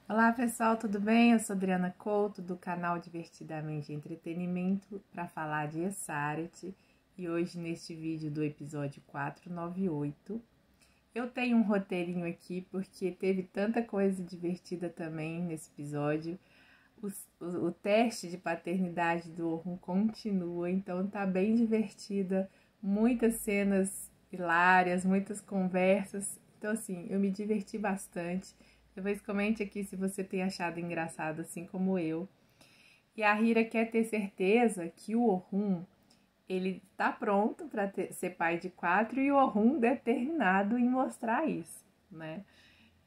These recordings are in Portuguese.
Olá pessoal, tudo bem? Eu sou Adriana Couto do canal Divertidamente Entretenimento para falar de Essaret e hoje neste vídeo do episódio 498 eu tenho um roteirinho aqui porque teve tanta coisa divertida também nesse episódio. O teste de paternidade do Orhun continua, então tá bem divertida, muitas cenas hilárias, muitas conversas, então assim, eu me diverti bastante. Depois comente aqui se você tem achado engraçado assim como eu. E a Hira quer ter certeza que o Orhun, ele tá pronto para ser pai de 4 e o Orhun determinado em mostrar isso, né?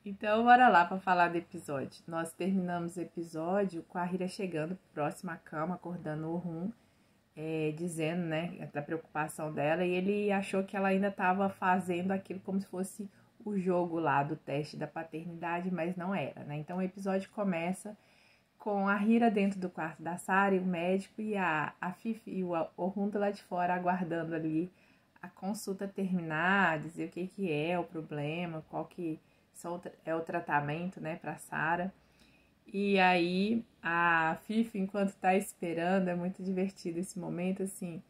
Então, bora lá para falar do episódio. Nós terminamos o episódio com a Hira chegando próximo à cama, acordando o Orhun, dizendo, né, da preocupação dela, e ele achou que ela ainda estava fazendo aquilo como se fosse o jogo lá do teste da paternidade, mas não era, né? Então o episódio começa com a Hira dentro do quarto da Sarah e o médico e a Fifi e o Orhun lá de fora aguardando ali a consulta terminar, dizer o que é o problema, qual que é o tratamento, né, para Sarah. E aí a Fifi, enquanto tá esperando, é muito divertido esse momento, assim,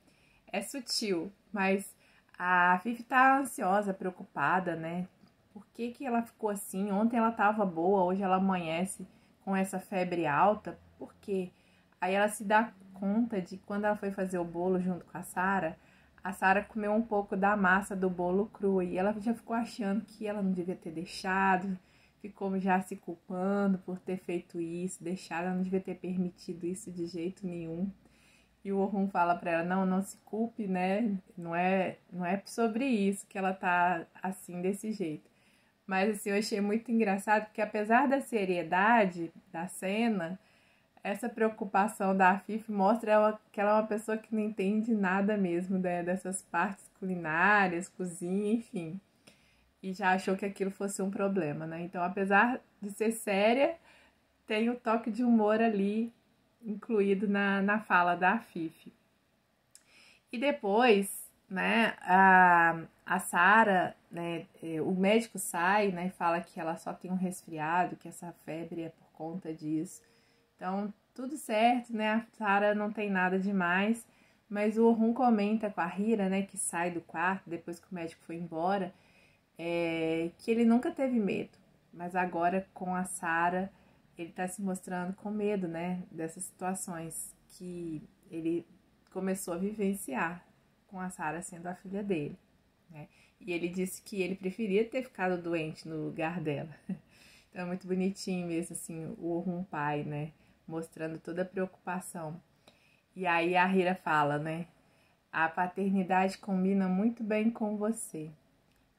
é sutil, mas a Fifi tá ansiosa, preocupada, né? Por que ela ficou assim? Ontem ela tava boa, hoje ela amanhece com essa febre alta. Por quê? Aí ela se dá conta de que quando ela foi fazer o bolo junto com a Sarah comeu um pouco da massa do bolo cru e ela já ficou achando que ela não devia ter deixado, ficou já se culpando por ter feito isso, deixado, ela não devia ter permitido isso de jeito nenhum. E o Orhun fala pra ela, não se culpe, né? Não é sobre isso que ela tá assim, desse jeito. Mas assim, eu achei muito engraçado, porque apesar da seriedade da cena, essa preocupação da Fifi mostra que ela é uma pessoa que não entende nada mesmo, né? Dessas partes culinárias, cozinha, enfim. E já achou que aquilo fosse um problema, né? Então, apesar de ser séria, tem o toque de humor ali incluído na fala da Fifi. E depois, né, a Sarah, né, o médico sai, né, e fala que ela só tem um resfriado, que essa febre é por conta disso. Então, tudo certo, né, a Sarah não tem nada demais, mas o Orhun comenta com a Hira, né, que sai do quarto depois que o médico foi embora, que ele nunca teve medo, mas agora com a Sarah ele tá se mostrando com medo, né, dessas situações que ele começou a vivenciar com a Sarah sendo a filha dele, né? E ele disse que ele preferia ter ficado doente no lugar dela. Então é muito bonitinho mesmo, assim, o Orhun pai, né? Mostrando toda a preocupação. E aí a Hira fala, né? A paternidade combina muito bem com você.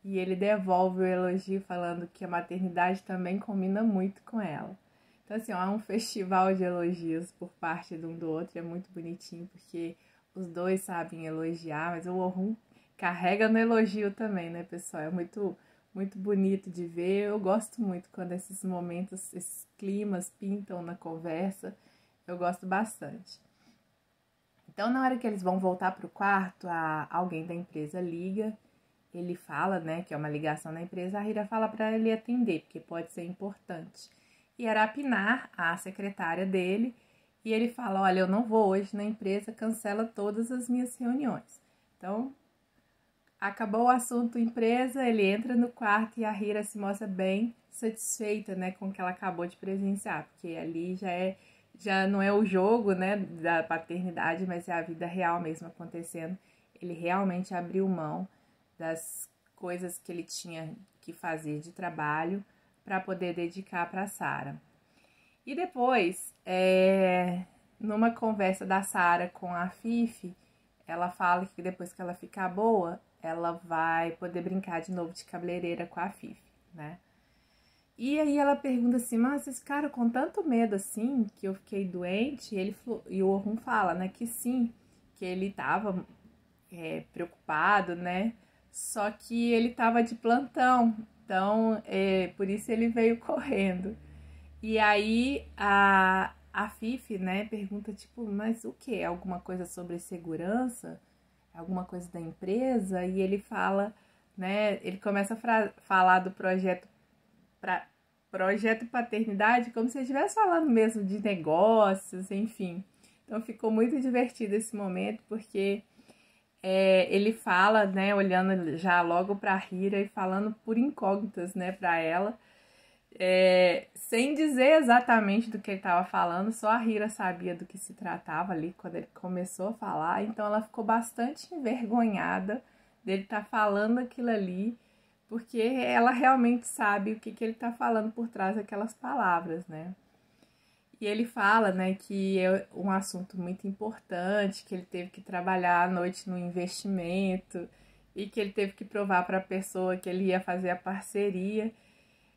E ele devolve o elogio falando que a maternidade também combina muito com ela. Então, assim, é um festival de elogios por parte de um do outro. É muito bonitinho, porque os dois sabem elogiar, mas o Orhun carrega no elogio também, né, pessoal? É muito, muito bonito de ver. Eu gosto muito quando esses momentos, esses climas pintam na conversa. Eu gosto bastante. Então, na hora que eles vão voltar para o quarto, alguém da empresa liga. Ele fala, né, que é uma ligação da empresa. A Hira fala para ele atender, porque pode ser importante. E era a Pinar, a secretária dele, e ele fala, olha, eu não vou hoje na empresa, cancela todas as minhas reuniões. Então, acabou o assunto empresa, ele entra no quarto e a Hira se mostra bem satisfeita, né, com o que ela acabou de presenciar, porque ali já não é o jogo, né, da paternidade, mas é a vida real mesmo acontecendo. Ele realmente abriu mão das coisas que ele tinha que fazer de trabalho para poder dedicar para Sarah. E depois, numa conversa da Sarah com a Fifi, ela fala que depois que ela ficar boa, ela vai poder brincar de novo de cabeleireira com a Fifi, né? E aí ela pergunta assim, mas vocês ficaram com tanto medo assim, que eu fiquei doente? E o Orhun fala, né, que sim, que ele tava preocupado, né? Só que ele tava de plantão, então por isso ele veio correndo. E aí a Fifi, né, pergunta tipo, mas o que? Alguma coisa sobre segurança? Alguma coisa da empresa? E ele fala, né, ele começa a falar do projeto projeto paternidade como se ele estivesse falando mesmo de negócios, enfim. Então ficou muito divertido esse momento, porque ele fala, né, olhando já logo para a Hira e falando por incógnitas, né, para ela, sem dizer exatamente do que ele estava falando, só a Hira sabia do que se tratava ali quando ele começou a falar, então ela ficou bastante envergonhada dele estar falando aquilo ali, porque ela realmente sabe o que ele está falando por trás daquelas palavras, né? E ele fala, né, que é um assunto muito importante, que ele teve que trabalhar à noite no investimento e que ele teve que provar para a pessoa que ele ia fazer a parceria.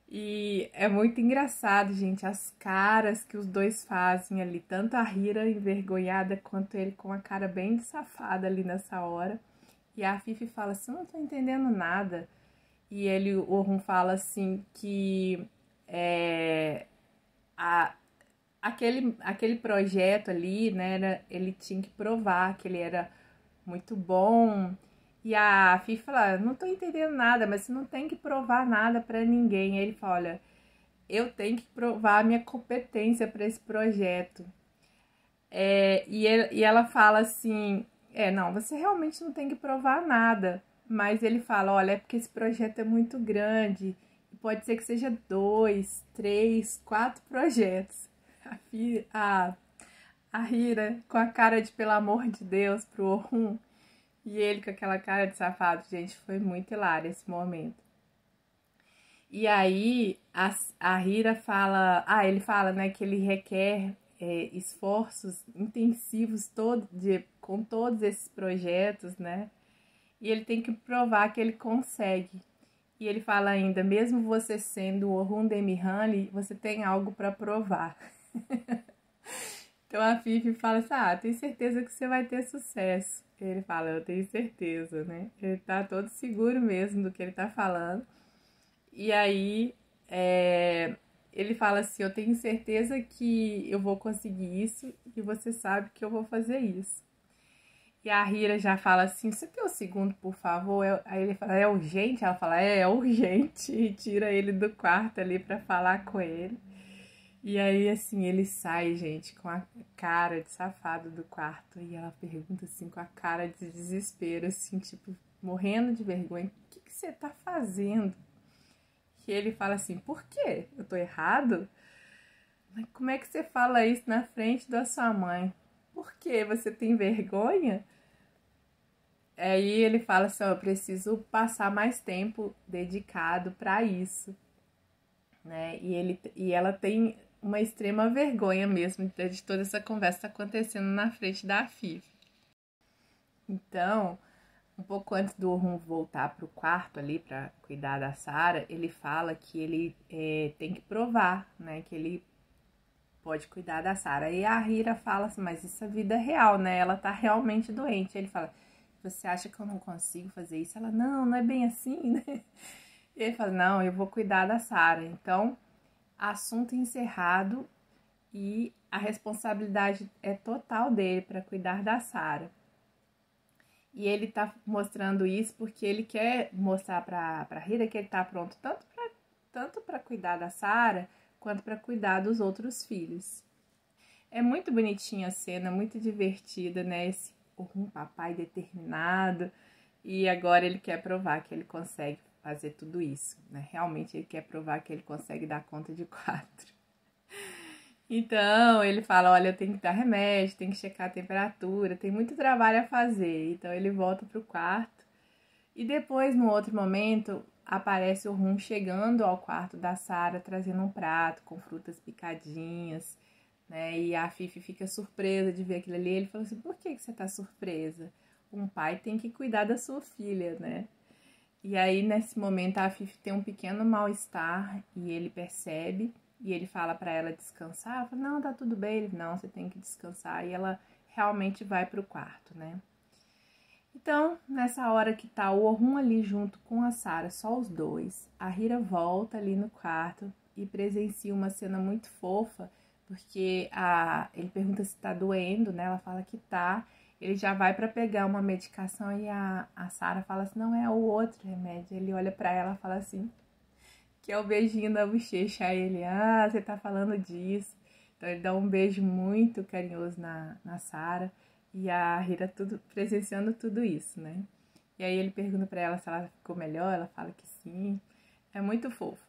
E é muito engraçado, gente, as caras que os dois fazem ali, tanto a Hira envergonhada quanto ele com a cara bem de safada ali nessa hora. E a Fifi fala assim, eu não tô entendendo nada. E o Orhun fala assim que aquele projeto ali, né, ele tinha que provar que ele era muito bom. E a Fifi fala, não tô entendendo nada, mas você não tem que provar nada pra ninguém. E ele fala, olha, eu tenho que provar a minha competência para esse projeto. E ela fala assim, não, você realmente não tem que provar nada. Mas ele fala, olha, é porque esse projeto é muito grande. Pode ser que seja 2, 3, 4 projetos. A Hira com a cara de pelo amor de Deus pro Orhun. E ele com aquela cara de safado. Gente, foi muito hilário esse momento. E aí a Hira fala... ele fala, né, que ele requer esforços intensivos com todos esses projetos, né? E ele tem que provar que ele consegue. E ele fala ainda, mesmo você sendo o Orhun Demihanli, você tem algo para provar. Então a Fifi fala assim, tenho certeza que você vai ter sucesso. E ele fala, eu tenho certeza, né? Ele tá todo seguro mesmo do que ele tá falando. E aí ele fala assim, eu tenho certeza que eu vou conseguir isso e você sabe que eu vou fazer isso. E a Hira já fala assim, você tem um segundo, por favor? Aí ele fala, é urgente? Ela fala, é urgente. E tira ele do quarto ali pra falar com ele. E aí, assim, ele sai, gente, com a cara de safado do quarto. E ela pergunta, assim, com a cara de desespero, assim, tipo, morrendo de vergonha. O que você tá fazendo? E ele fala assim, por quê? Eu tô errado? Mas como é que você fala isso na frente da sua mãe? Por quê? Você tem vergonha? Aí ele fala assim, eu preciso passar mais tempo dedicado para isso, né? E ela tem uma extrema vergonha mesmo de toda essa conversa acontecendo na frente da Fifi. Então, um pouco antes do Orhun voltar pro quarto ali para cuidar da Sarah, ele fala que ele tem que provar, né? Que ele pode cuidar da Sarah. E a Hira fala assim, mas isso é vida real, né? Ela tá realmente doente. Ele fala, você acha que eu não consigo fazer isso? Ela, não é bem assim, né? E ele fala, não, eu vou cuidar da Sarah. Então, assunto encerrado e a responsabilidade é total dele para cuidar da Sarah. E ele tá mostrando isso porque ele quer mostrar pra Hira que ele tá pronto tanto para cuidar da Sarah quanto para cuidar dos outros filhos. É muito bonitinha a cena, muito divertida, né? Um papai determinado, e agora ele quer provar que ele consegue fazer tudo isso, né? Realmente ele quer provar que ele consegue dar conta de 4. Então ele fala, olha, eu tenho que dar remédio, tenho que checar a temperatura, tem muito trabalho a fazer. Então ele volta pro quarto e depois, no outro momento, aparece o Orhun chegando ao quarto da Sarah, trazendo um prato com frutas picadinhas, né? E a Fifi fica surpresa de ver aquilo ali. Ele fala assim, por que você tá surpresa? Um pai tem que cuidar da sua filha, né? E aí, nesse momento, a Fifi tem um pequeno mal-estar e ele percebe. E ele fala pra ela descansar. Ela fala, não, tá tudo bem. Ele, não, você tem que descansar. E ela realmente vai pro quarto, né? Então, nessa hora que tá o Orhun ali junto com a Sarah, só os dois, a Hira volta ali no quarto e presencia uma cena muito fofa, porque ele pergunta se tá doendo, né? Ela fala que tá. Ele já vai para pegar uma medicação e a Sarah fala assim, não, é o outro remédio. Ele olha para ela e fala assim, que é o beijinho da bochecha. Aí ele, você tá falando disso. Então ele dá um beijo muito carinhoso na Sarah. E a Hira presenciando tudo isso, né? E aí ele pergunta pra ela se ela ficou melhor, ela fala que sim. É muito fofo.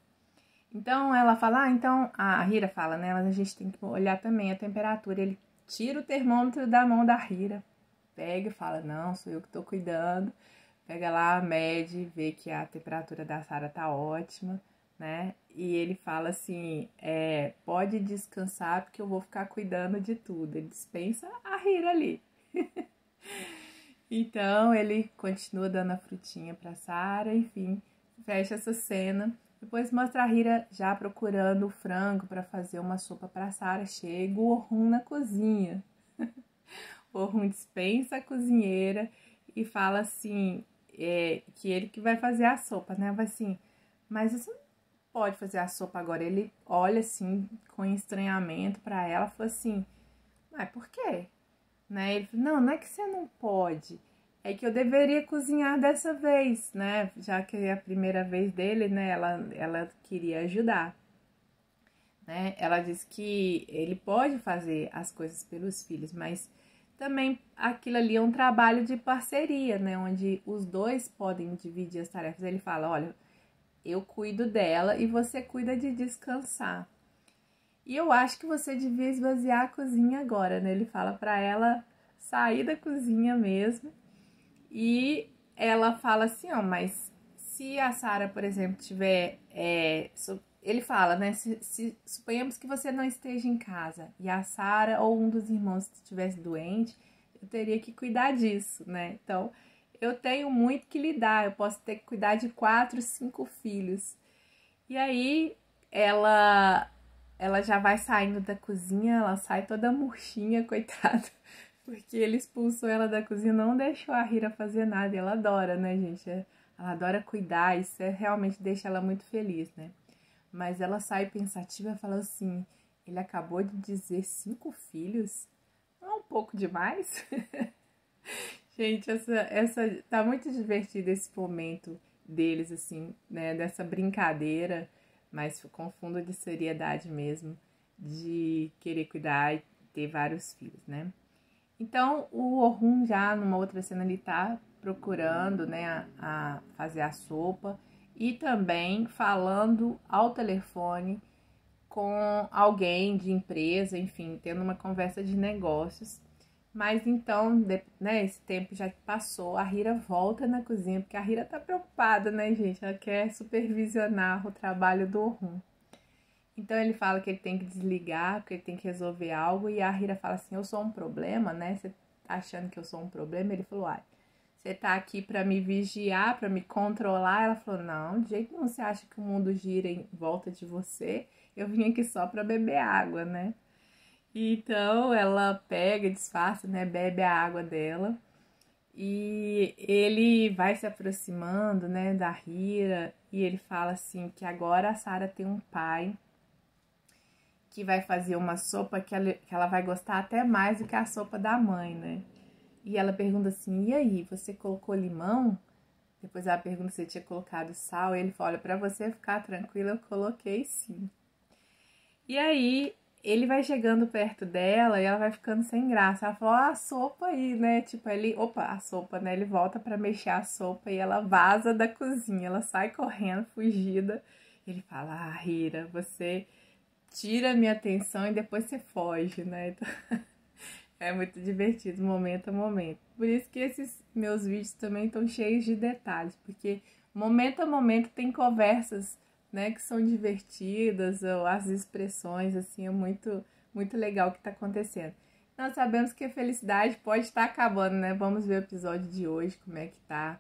Então ela fala, então a Hira fala, né? Mas a gente tem que olhar também a temperatura. Ele tira o termômetro da mão da Hira, pega e fala, não, sou eu que tô cuidando. Pega lá, mede, vê que a temperatura da Sarah tá ótima, né? E ele fala assim, pode descansar porque eu vou ficar cuidando de tudo. Ele dispensa a Hira ali. Então ele continua dando a frutinha pra Sarah, enfim, fecha essa cena. Depois mostra a Hira já procurando o frango para fazer uma sopa para Sarah. Chega o Orhun na cozinha. O Orhun dispensa a cozinheira e fala assim, que ele que vai fazer a sopa, né? Vai assim, mas você não pode fazer a sopa agora. Ele olha assim com estranhamento para ela, fala assim, mas por quê? Né? Ele falou, não é que você não pode, é que eu deveria cozinhar dessa vez, né? Já que é a primeira vez dele, né? Ela queria ajudar, né? Ela disse que ele pode fazer as coisas pelos filhos, mas também aquilo ali é um trabalho de parceria, né? Onde os dois podem dividir as tarefas. Ele fala, olha, eu cuido dela e você cuida de descansar. E eu acho que você devia esvaziar a cozinha agora, né? Ele fala pra ela sair da cozinha mesmo. E ela fala assim, mas se a Sarah, por exemplo, tiver... ele fala, né? Se suponhamos que você não esteja em casa e a Sarah ou um dos irmãos estivesse doente, eu teria que cuidar disso, né? Então, eu tenho muito que lidar. Eu posso ter que cuidar de 4, 5 filhos. E aí, ela já vai saindo da cozinha, ela sai toda murchinha, coitada, porque ele expulsou ela da cozinha, não deixou a Hira fazer nada, e ela adora, né, gente? Ela adora cuidar, isso realmente deixa ela muito feliz, né? Mas ela sai pensativa e fala assim, ele acabou de dizer 5 filhos? Não é um pouco demais? Gente, tá muito divertido esse momento deles, assim, né, dessa brincadeira, mas com fundo de seriedade mesmo, de querer cuidar e ter vários filhos, né? Então, o Orhun já, numa outra cena, ele tá procurando, né, a fazer a sopa e também falando ao telefone com alguém de empresa, enfim, tendo uma conversa de negócios. Mas então, né, esse tempo já passou, a Hira volta na cozinha, porque a Hira tá preocupada, né, gente? Ela quer supervisionar o trabalho do Orhun. Então ele fala que ele tem que desligar, porque ele tem que resolver algo, e a Hira fala assim, eu sou um problema, né? Você tá achando que eu sou um problema? Ele falou, você tá aqui pra me vigiar, pra me controlar? Ela falou, não, de jeito nenhum, você acha que o mundo gira em volta de você? Eu vim aqui só pra beber água, né? Então ela pega, disfarça, né? Bebe a água dela. E ele vai se aproximando, né, da Hira, e ele fala assim que agora a Sarah tem um pai que vai fazer uma sopa que ela vai gostar até mais do que a sopa da mãe, né? E ela pergunta assim, e aí, você colocou limão? Depois ela pergunta se tinha colocado sal, e ele fala, olha, pra você ficar tranquila, eu coloquei sim. E aí, ele vai chegando perto dela e ela vai ficando sem graça. Ela fala, a sopa aí, né? Tipo, a sopa, né? Ele volta pra mexer a sopa e ela vaza da cozinha. Ela sai correndo, fugida. Ele fala, Hira, você tira a minha atenção e depois você foge, né? Então, é muito divertido, momento a momento. Por isso que esses meus vídeos também estão cheios de detalhes, porque momento a momento tem conversas, né, que são divertidas, ou as expressões, assim, é muito, muito legal o que está acontecendo. Nós sabemos que a felicidade pode estar acabando, né? Vamos ver o episódio de hoje, como é que tá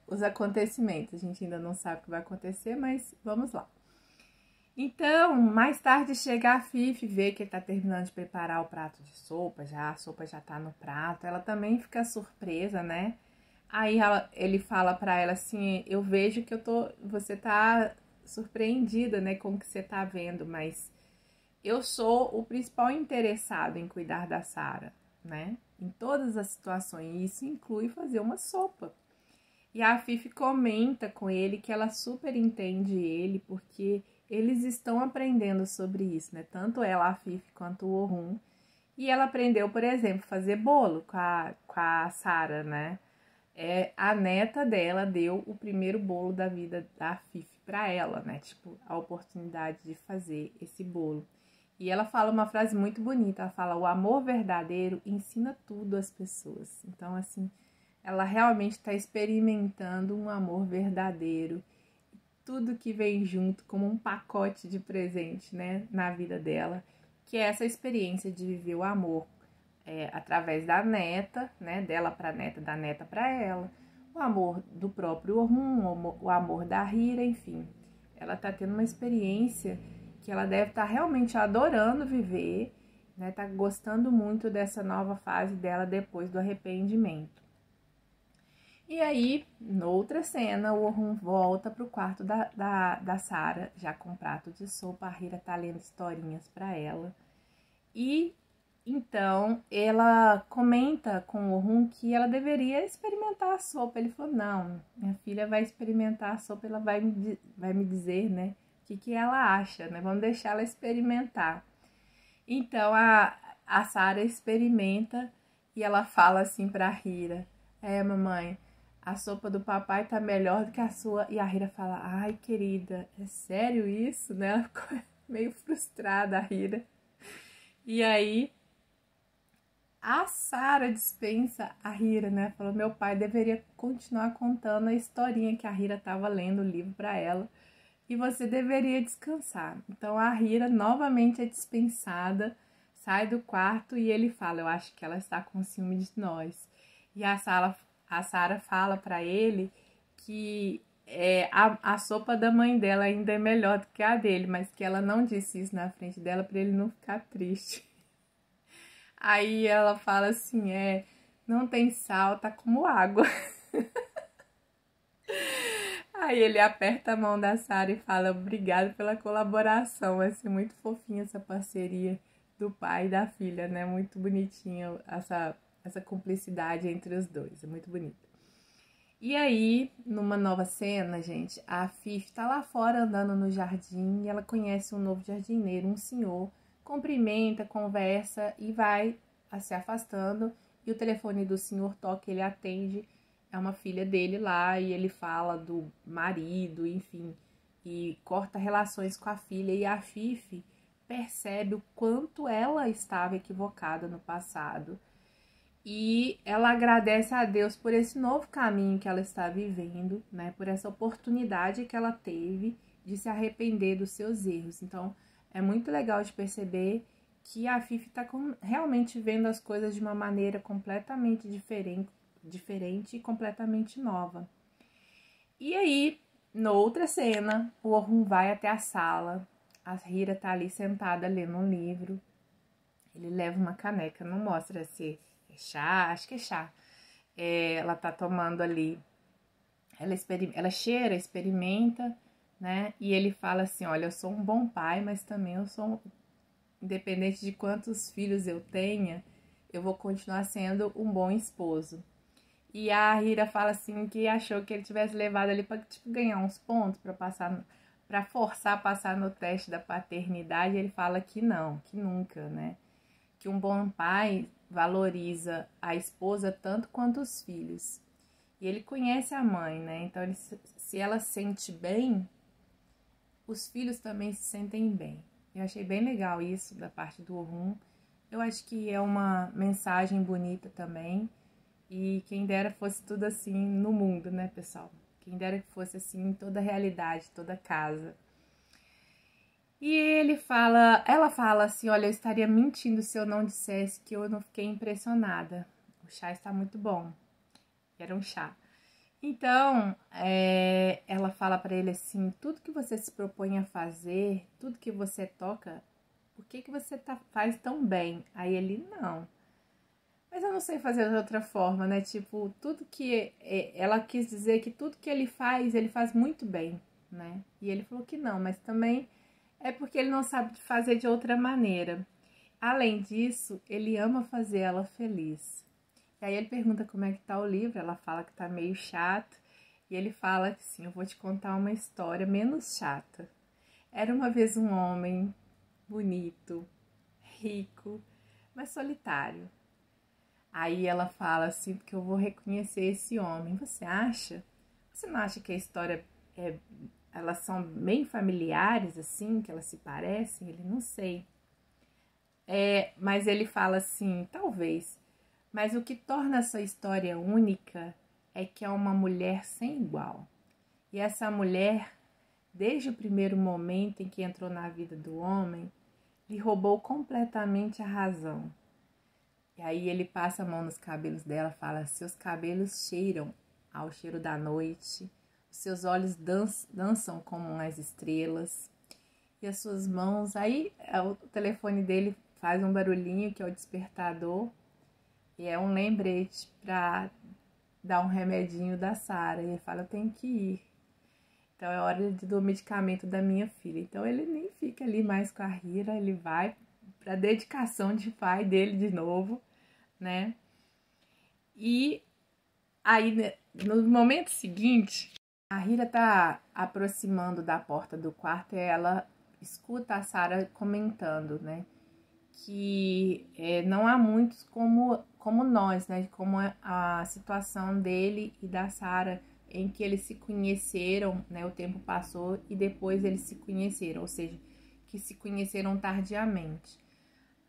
os acontecimentos. A gente ainda não sabe o que vai acontecer, mas vamos lá. Então, mais tarde chega a Fifi, vê que ele tá terminando de preparar o prato de sopa, a sopa já tá no prato, ela também fica surpresa, né? Aí ele fala pra ela assim, eu vejo que você tá surpreendida, né, com o que você tá vendo, mas eu sou o principal interessado em cuidar da Sarah, né? Em todas as situações, e isso inclui fazer uma sopa. E a Fifi comenta com ele que ela super entende ele, porque eles estão aprendendo sobre isso, né? Tanto ela, a Fifi, quanto o Orhun. E ela aprendeu, por exemplo, fazer bolo com a Sarah, né? A neta dela deu o primeiro bolo da vida da Fifi para ela, né? Tipo, a oportunidade de fazer esse bolo. E ela fala uma frase muito bonita, ela fala: o amor verdadeiro ensina tudo às pessoas. Então, assim, ela realmente está experimentando um amor verdadeiro, tudo que vem junto como um pacote de presente, né, na vida dela, que é essa experiência de viver o amor através da neta, né, dela para neta, da neta para ela, o amor do próprio Orhun, o amor da Hira, enfim. Ela tá tendo uma experiência que ela deve estar realmente adorando viver, né, tá gostando muito dessa nova fase dela depois do arrependimento. E aí, noutra cena, o Orhun volta pro quarto da Sarah, já com um prato de sopa. A Hira tá lendo historinhas para ela. E então ela comenta com o Orhun que ela deveria experimentar a sopa. Ele falou: não, minha filha vai experimentar a sopa, ela vai me dizer, né, o que ela acha, né? Vamos deixar ela experimentar. Então a Sarah experimenta e ela fala assim pra Hira: mamãe, a sopa do papai tá melhor do que a sua. E a Hira fala: ai, querida, é sério isso, né? Ela ficou meio frustrada, a Hira. E aí a Sarah dispensa a Hira, né? Falou: meu pai deveria continuar contando a historinha que a Hira estava lendo o livro para ela e você deveria descansar. Então a Hira novamente é dispensada, sai do quarto e ele fala: eu acho que ela está com ciúme de nós. E a Sarah fala para ele que a sopa da mãe dela ainda é melhor do que a dele, mas que ela não disse isso na frente dela para ele não ficar triste. Aí ela fala assim: não tem sal, tá como água. Aí ele aperta a mão da Sarah e fala: obrigado pela colaboração. Vai ser muito fofinha essa parceria do pai e da filha, né? Muito bonitinha essa cumplicidade entre os dois, é muito bonita. E aí, numa nova cena, gente, a Fifi tá lá fora andando no jardim e ela conhece um novo jardineiro, um senhor, cumprimenta, conversa e vai se afastando. E o telefone do senhor toca, ele atende, é uma filha dele lá e ele fala do marido, enfim, e corta relações com a filha. E a Fifi percebe o quanto ela estava equivocada no passado. E ela agradece a Deus por esse novo caminho que ela está vivendo, né? Por essa oportunidade que ela teve de se arrepender dos seus erros. Então, é muito legal de perceber que a Fifi está realmente vendo as coisas de uma maneira completamente diferente e completamente nova. E aí, noutra cena, o Orhun vai até a sala. A Hira tá ali sentada lendo um livro. Ele leva uma caneca, não mostra se é chá, acho que é chá. Ela tá tomando ali, ela cheira, experimenta, né? E ele fala assim: olha, eu sou um bom pai, mas também eu sou, independente de quantos filhos eu tenha, eu vou continuar sendo um bom esposo. E a Hira fala assim que achou que ele tivesse levado ali para tipo, ganhar uns pontos para passar, para forçar a passar no teste da paternidade. Ele fala que não, que nunca, né? Que um bom pai valoriza a esposa tanto quanto os filhos. E ele conhece a mãe, né? Então, se ela se sente bem, os filhos também se sentem bem. Eu achei bem legal isso da parte do Orhun. Eu acho que é uma mensagem bonita também. E quem dera fosse tudo assim no mundo, né, pessoal? Quem dera que fosse assim em toda a realidade, toda casa. E ela fala assim: olha, eu estaria mentindo se eu não dissesse que eu não fiquei impressionada. O chá está muito bom. Era um chá. Então, ela fala para ele assim: tudo que você se propõe a fazer, tudo que você toca, por que você faz tão bem? Aí ele: não. Mas eu não sei fazer de outra forma, né? Tipo, tudo que... ela quis dizer que tudo que ele faz muito bem, né? E ele falou que não, mas também é porque ele não sabe fazer de outra maneira. Além disso, ele ama fazer ela feliz. E aí ele pergunta como é que tá o livro, ela fala que tá meio chato. E ele fala assim, eu vou te contar uma história menos chata. Era uma vez um homem bonito, rico, mas solitário. Aí ela fala assim, porque eu vou reconhecer esse homem. Você acha? Você não acha que a história elas são bem familiares, assim, que elas se parecem? Ele, não sei. Mas ele fala assim, talvez. Mas o que torna essa história única é que é uma mulher sem igual. E essa mulher, desde o primeiro momento em que entrou na vida do homem, lhe roubou completamente a razão. E aí ele passa a mão nos cabelos dela e fala, seus cabelos cheiram ao cheiro da noite, os seus olhos dançam como as estrelas, e as suas mãos... Aí o telefone dele faz um barulhinho, que é o despertador, e é um lembrete para dar um remedinho da Sara. E ele fala, eu tenho que ir. Então é hora do medicamento da minha filha. Então ele nem fica ali mais com a Hira, ele vai para a dedicação de pai dele de novo, né? E aí, no momento seguinte, a Hira tá aproximando da porta do quarto e ela escuta a Sara comentando, né? Que não há muitos como nós, né? Como a situação dele e da Sara, em que eles se conheceram, né? O tempo passou e depois eles se conheceram, ou seja, que se conheceram tardiamente.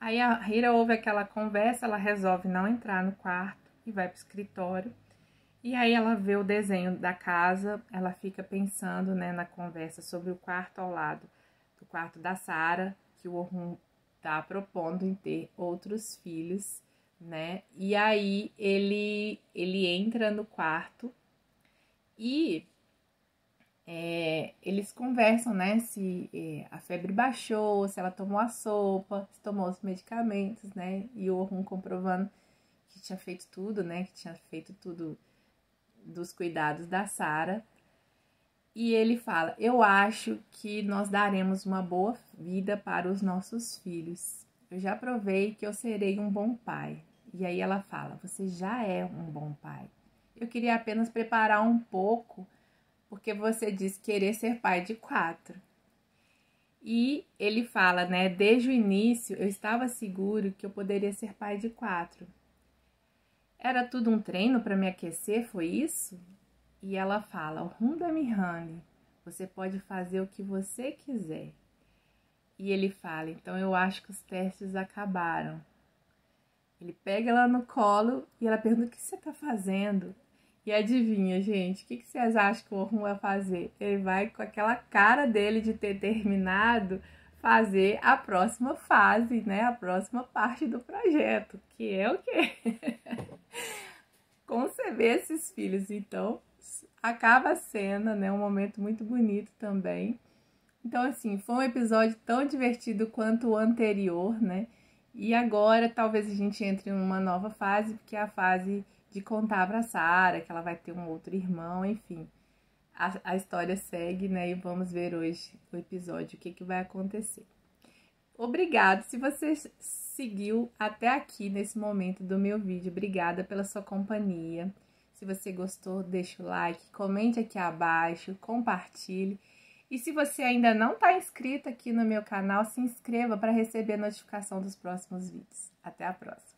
Aí a Hira ouve aquela conversa, ela resolve não entrar no quarto e vai pro escritório. E aí ela vê o desenho da casa, ela fica pensando, né, na conversa sobre o quarto ao lado do quarto da Sara, que o Orhun tá propondo em ter outros filhos, né? E aí ele entra no quarto e eles conversam, né? Se a febre baixou, se ela tomou a sopa, se tomou os medicamentos, né? E o Orhun comprovando que tinha feito tudo, né? Que tinha feito tudo dos cuidados da Sara. E ele fala, eu acho que nós daremos uma boa vida para os nossos filhos. Eu já provei que eu serei um bom pai. E aí ela fala, você já é um bom pai. Eu queria apenas preparar um pouco, porque você disse querer ser pai de 4. E ele fala, né, desde o início eu estava seguro que eu poderia ser pai de 4. Era tudo um treino para me aquecer, foi isso? E ela fala, Orhun da Mihani, você pode fazer o que você quiser. E ele fala, então eu acho que os testes acabaram. Ele pega ela no colo e ela pergunta, o que você está fazendo? E adivinha, gente, o que vocês acham que o Orhun vai fazer? Ele vai, com aquela cara dele de ter terminado, fazer a próxima fase, né? A próxima parte do projeto, que é o quê? Conceber esses filhos. Então, acaba a cena, né? Um momento muito bonito também. Então, assim, foi um episódio tão divertido quanto o anterior, né? E agora, talvez a gente entre em uma nova fase, porque é a fase de contar pra Sara, que ela vai ter um outro irmão, enfim. A história segue, né? E vamos ver hoje o episódio, o que vai acontecer. Obrigado se você seguiu até aqui nesse momento do meu vídeo. Obrigada pela sua companhia. Se você gostou, deixa o like, comente aqui abaixo, compartilhe. E se você ainda não está inscrito aqui no meu canal, se inscreva para receber a notificação dos próximos vídeos. Até a próxima!